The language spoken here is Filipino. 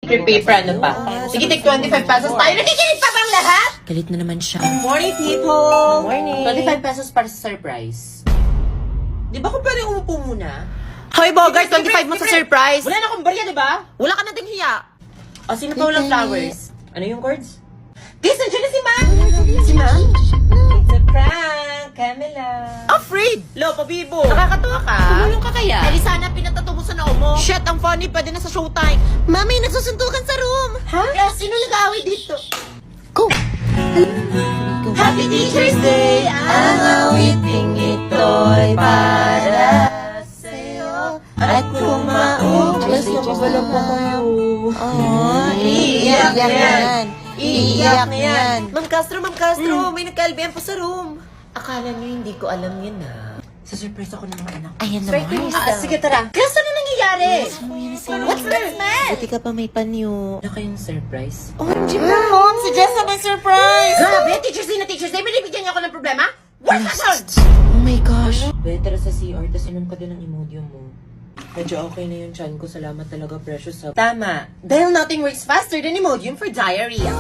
Paper, ano pa? Sige, take 25 pesos tayo. Nakikinig pa bang lahat? Galit na naman siya. Good morning, people! Morning. 25 pesos para sa surprise. Di ba kung pwede umupo muna? Hoy, Bogart, 25 mo sa surprise. Wala na akong barya, di ba? Wala ka na ding hiya. O, sino pa walang flowers? Ano yung chords? Guys, nandiyan na si Ma'am! Si Ma'am? It's a prank, Camila. Afraid! Lo, pabibo! Nakakatuwa ka? Tumulong ka kaya? Eh, di sana pinatato mo sa noo mo. Shit, ang funny. Pwede na sa showtime. Mami, nagsusuntukan sa room. Ha? Kaya sino nag-away dito? Go. Happy Teacher's Day! Ang awiting ito'y para sa'yo. At kung maubos Wala pa kayo. Oh, iiyak yan. Iiyak yan. Ma'am Castro, may nagka-LBM po sa room. Akala niyo hindi ko alam yun, ha? Sa surprise ako ng mga anak. Ayan naman. Sige, tara. Kaya saan na nangyayari? What's this, man? Buti ka pa may panyo. Ano kayong surprise? OMG pa, Mom! Si Jessa may surprise! Grabe, Teacher's Day, may nabigyan niyo ako ng problema? Work action! Oh my gosh. Better sa CR, tas inom ka din ng Imodium mo. Medyo okay na yung chan ko. Salamat talaga, precious. Tama. Dahil nothing works faster than Imodium for diarrhea.